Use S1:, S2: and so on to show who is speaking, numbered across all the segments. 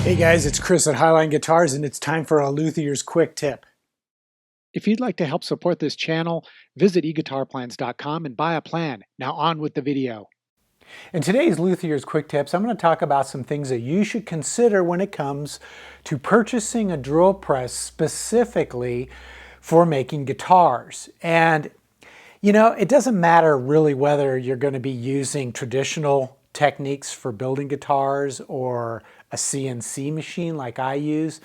S1: Hey guys, it's Chris at Highline Guitars, and it's time for a Luthier's Quick Tip.
S2: If you'd like to help support this channel, visit eguitarplans.com and buy a plan. Now on with the video.
S1: In today's Luthier's Quick Tips, I'm going to talk about some things that you should consider when it comes to purchasing a drill press specifically for making guitars. And you know, it doesn't matter really whether you're going to be using traditional techniques for building guitars or a CNC machine like I use.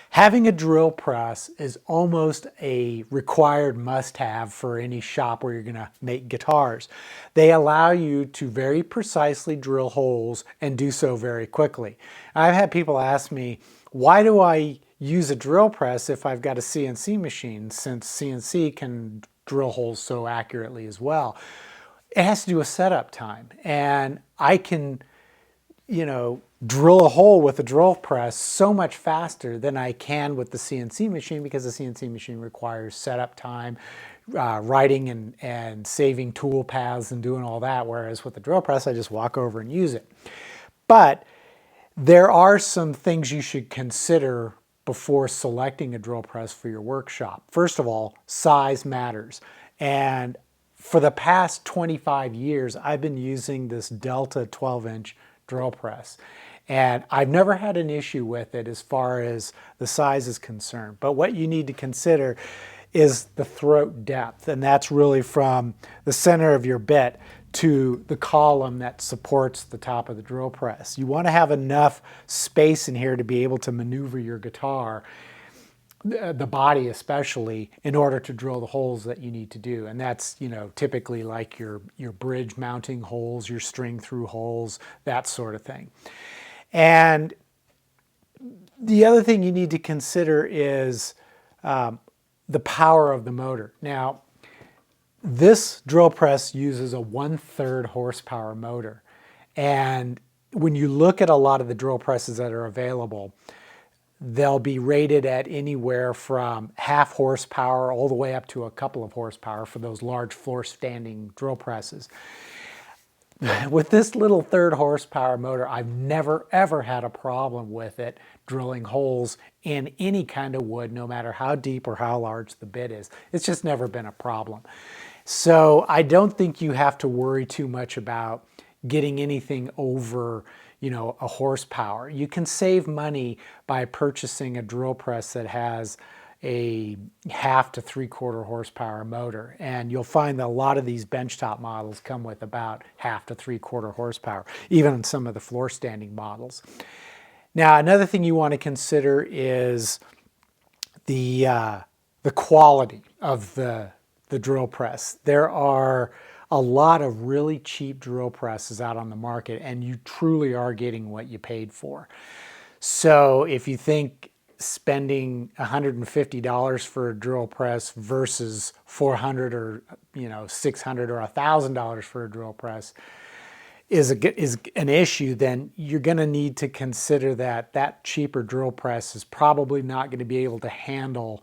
S1: Having a drill press is almost a required must-have for any shop where you're going to make guitars. They allow you to very precisely drill holes and do so very quickly. I've had people ask me, why do I use a drill press if I've got a CNC machine, since CNC can drill holes so accurately as well? It has to do with setup time, and I can, drill a hole with a drill press so much faster than I can with the CNC machine, because the CNC machine requires setup time, writing and saving tool paths and doing all that, whereas with the drill press I just walk over and use it. But there are some things you should consider before selecting a drill press for your workshop. First of all, size matters. And for the past 25 years, I've been using this Delta 12-inch drill press. And I've never had an issue with it as far as the size is concerned. But what you need to consider is the throat depth. And that's really from the center of your bit to the column that supports the top of the drill press. You want to have enough space in here to be able to maneuver your guitar, the body especially, in order to drill the holes that you need to do. And that's, typically like your bridge mounting holes, your string through holes, that sort of thing. And the other thing you need to consider is the power of the motor. Now, this drill press uses a 1/3 horsepower motor. And when you look at a lot of the drill presses that are available, they'll be rated at anywhere from 1/2 horsepower all the way up to a couple of horsepower for those large floor standing drill presses. With this little 1/3 horsepower motor, I've never ever had a problem with it drilling holes in any kind of wood, no matter how deep or how large the bit is. It's just never been a problem. So I don't think you have to worry too much about getting anything over, a horsepower. You can save money by purchasing a drill press that has a 1/2 to 3/4 horsepower motor. And you'll find that a lot of these benchtop models come with about 1/2 to 3/4 horsepower, even on some of the floor standing models. Now, another thing you want to consider is the quality of the drill press. There are a lot of really cheap drill presses out on the market, and you truly are getting what you paid for. So if you think spending $150 for a drill press versus $400 or $600 or $1,000 for a drill press is an issue, then you're going to need to consider that cheaper drill press is probably not going to be able to handle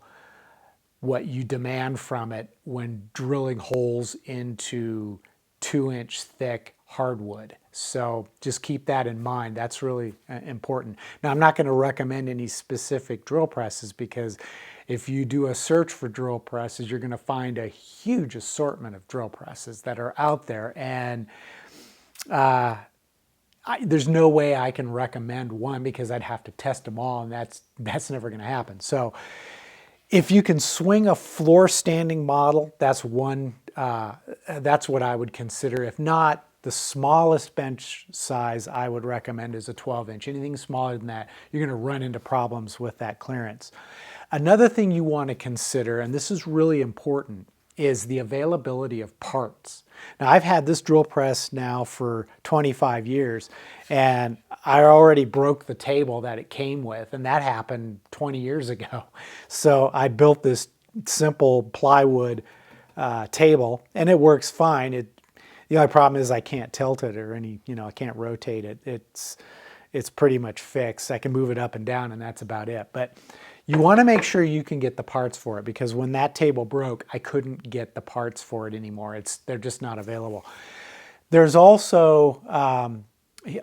S1: what you demand from it when drilling holes into 2-inch thick hardwood. So just keep that in mind. That's really important. Now, I'm not going to recommend any specific drill presses, because if you do a search for drill presses, you're going to find a huge assortment of drill presses that are out there. And there's no way I can recommend one, because I'd have to test them all, and that's never going to happen. So if you can swing a floor standing model, that's one. That's what I would consider. If not, the smallest bench size I would recommend is a 12-inch. Anything smaller than that, you're going to run into problems with that clearance. Another thing you want to consider, and this is really important, is the availability of parts. Now, I've had this drill press now for 25 years, and I already broke the table that it came with, and that happened 20 years ago. So I built this simple plywood table, and it works fine. The only problem is I can't tilt it or I can't rotate it. It's pretty much fixed. I can move it up and down, and that's about it. But you want to make sure you can get the parts for it, because when that table broke, I couldn't get the parts for it anymore. They're just not available. There's also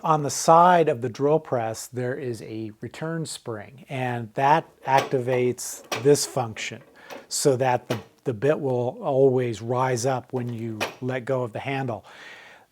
S1: On the side of the drill press, there is a return spring, and that activates this function so that the bit will always rise up when you let go of the handle.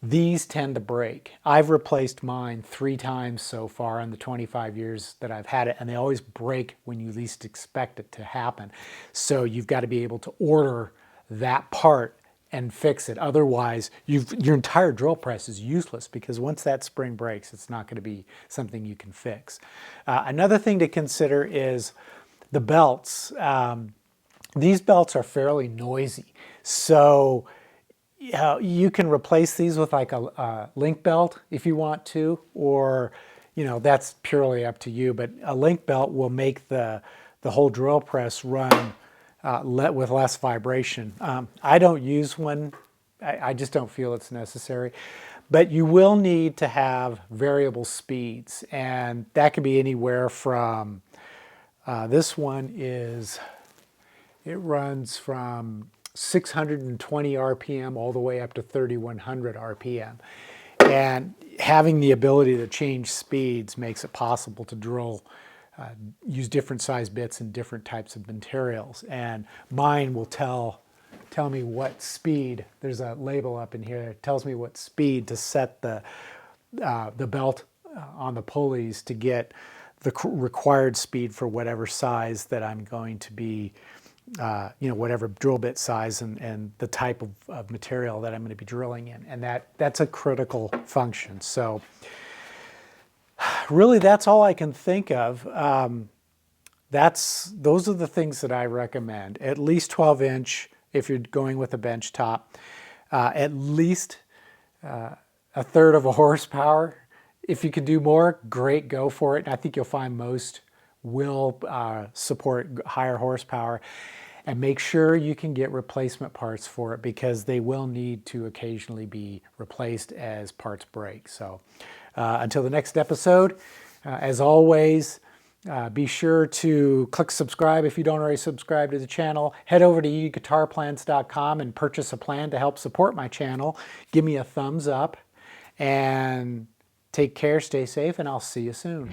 S1: These tend to break. I've replaced mine 3 times so far in the 25 years that I've had it, and they always break when you least expect it to happen. So you've got to be able to order that part and fix it. Otherwise, your entire drill press is useless, because once that spring breaks, it's not going to be something you can fix. Another thing to consider is the belts. These belts are fairly noisy, so you can replace these with like a link belt if you want to, or that's purely up to you. But a link belt will make the whole drill press run with less vibration. I don't use one. I just don't feel it's necessary. But you will need to have variable speeds, and that can be anywhere from, this one it runs from 620 RPM all the way up to 3100 RPM. And having the ability to change speeds makes it possible to drill, use different size bits and different types of materials. And mine will tell me what speed. There's a label up in here that tells me what speed to set the belt on the pulleys to get the required speed for whatever size that I'm going to be, whatever drill bit size and the type of material that I'm going to be drilling in. And that's a critical function. So really, that's all I can think of. Those are the things that I recommend. At least 12-inch if you're going with a bench top. At least a third of a horsepower. If you can do more, great, go for it. I think you'll find most will support higher horsepower. And make sure you can get replacement parts for it, because they will need to occasionally be replaced as parts break. So until the next episode, as always, be sure to click subscribe if you don't already subscribe to the channel. Head over to eguitarplans.com and purchase a plan to help support my channel. Give me a thumbs up, and take care, stay safe, and I'll see you soon.